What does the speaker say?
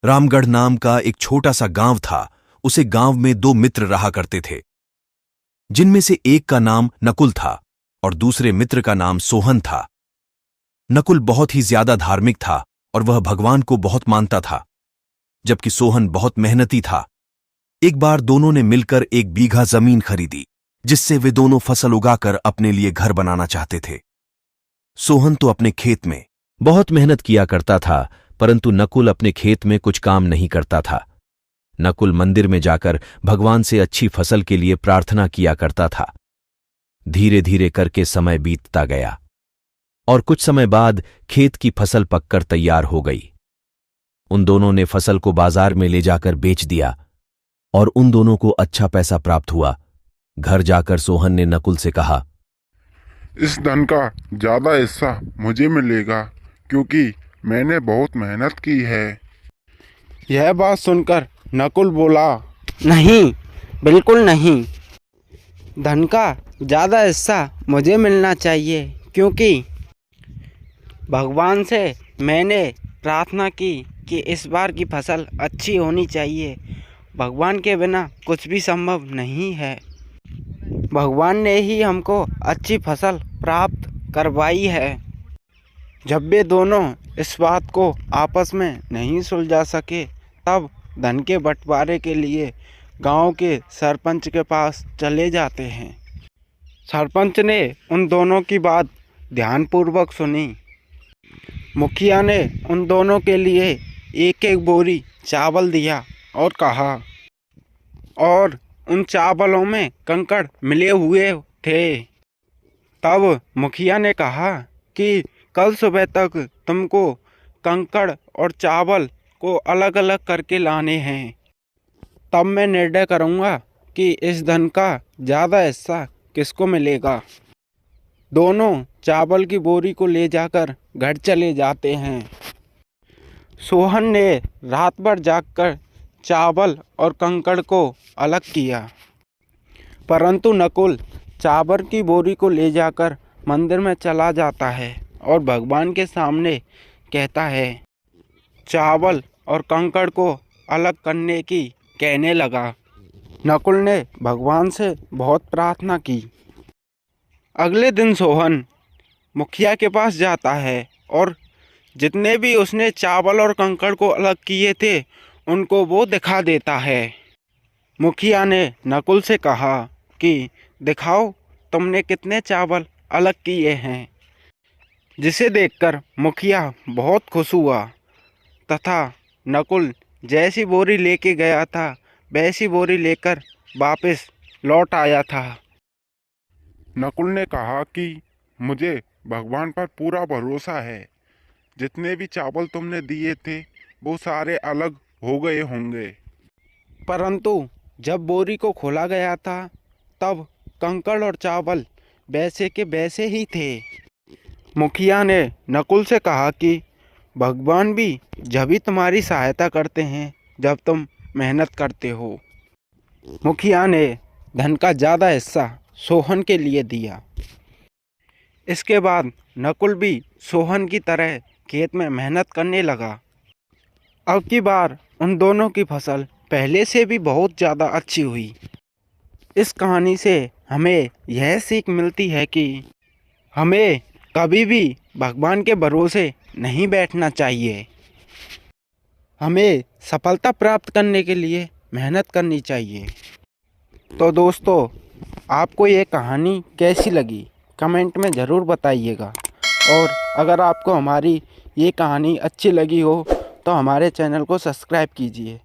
रामगढ़ नाम का एक छोटा सा गांव था। उसे गांव में दो मित्र रहा करते थे, जिनमें से एक का नाम नकुल था और दूसरे मित्र का नाम सोहन था। नकुल बहुत ही ज्यादा धार्मिक था और वह भगवान को बहुत मानता था, जबकि सोहन बहुत मेहनती था। एक बार दोनों ने मिलकर 1 बीघा जमीन खरीदी, जिससे वे दोनों फसल उगाकर अपने लिए घर बनाना चाहते थे। सोहन तो अपने खेत में बहुत मेहनत किया करता था, परंतु नकुल अपने खेत में कुछ काम नहीं करता था। नकुल मंदिर में जाकर भगवान से अच्छी फसल के लिए प्रार्थना किया करता था। धीरे धीरे करके समय बीतता गया और कुछ समय बाद खेत की फसल पककर तैयार हो गई। उन दोनों ने फसल को बाजार में ले जाकर बेच दिया और उन दोनों को अच्छा पैसा प्राप्त हुआ। घर जाकर सोहन ने नकुल से कहा, इस धन का ज़्यादा हिस्सा मुझे मिलेगा, क्योंकि मैंने बहुत मेहनत की है। यह बात सुनकर नकुल बोला, नहीं, बिल्कुल नहीं। धन का ज़्यादा हिस्सा मुझे मिलना चाहिए, क्योंकि भगवान से मैंने प्रार्थना की कि इस बार की फसल अच्छी होनी चाहिए। भगवान के बिना कुछ भी संभव नहीं है। भगवान ने ही हमको अच्छी फसल प्राप्त करवाई है। जब वे दोनों इस बात को आपस में नहीं सुलझा सके, तब धन के बंटवारे के लिए गांव के सरपंच के पास चले जाते हैं। सरपंच ने उन दोनों की बात ध्यानपूर्वक सुनी। मुखिया ने उन दोनों के लिए 1-1 बोरी चावल दिया और कहा, और उन चावलों में कंकड़ मिले हुए थे। तब मुखिया ने कहा कि कल सुबह तक तुमको कंकड़ और चावल को अलग अलग करके लाने हैं। तब मैं निर्णय करूँगा कि इस धन का ज़्यादा हिस्सा किसको मिलेगा। दोनों चावल की बोरी को ले जाकर घर चले जाते हैं। सोहन ने रात भर जागकर चावल और कंकड़ को अलग किया, परंतु नकुल चावल की बोरी को ले जाकर मंदिर में चला जाता है और भगवान के सामने कहता है, चावल और कंकड़ को अलग करने की कहने लगा। नकुल ने भगवान से बहुत प्रार्थना की। अगले दिन सोहन मुखिया के पास जाता है और जितने भी उसने चावल और कंकड़ को अलग किए थे, उनको वो दिखा देता है। मुखिया ने नकुल से कहा कि दिखाओ तुमने कितने चावल अलग किए हैं, जिसे देखकर मुखिया बहुत खुश हुआ तथा नकुल जैसी बोरी लेके गया था, वैसी बोरी लेकर वापस लौट आया था। नकुल ने कहा कि मुझे भगवान पर पूरा भरोसा है। जितने भी चावल तुमने दिए थे, वो सारे अलग हो गए होंगे। परंतु जब बोरी को खोला गया था, तब कंकड़ और चावल वैसे के वैसे ही थे। मुखिया ने नकुल से कहा कि भगवान भी जब ही तुम्हारी सहायता करते हैं जब तुम मेहनत करते हो। मुखिया ने धन का ज़्यादा हिस्सा सोहन के लिए दिया। इसके बाद नकुल भी सोहन की तरह खेत में मेहनत करने लगा। अब की बार उन दोनों की फसल पहले से भी बहुत ज़्यादा अच्छी हुई। इस कहानी से हमें यह सीख मिलती है कि हमें कभी भी भगवान के भरोसे नहीं बैठना चाहिए। हमें सफलता प्राप्त करने के लिए मेहनत करनी चाहिए। तो दोस्तों, आपको ये कहानी कैसी लगी कमेंट में ज़रूर बताइएगा। और अगर आपको हमारी ये कहानी अच्छी लगी हो तो हमारे चैनल को सब्सक्राइब कीजिए।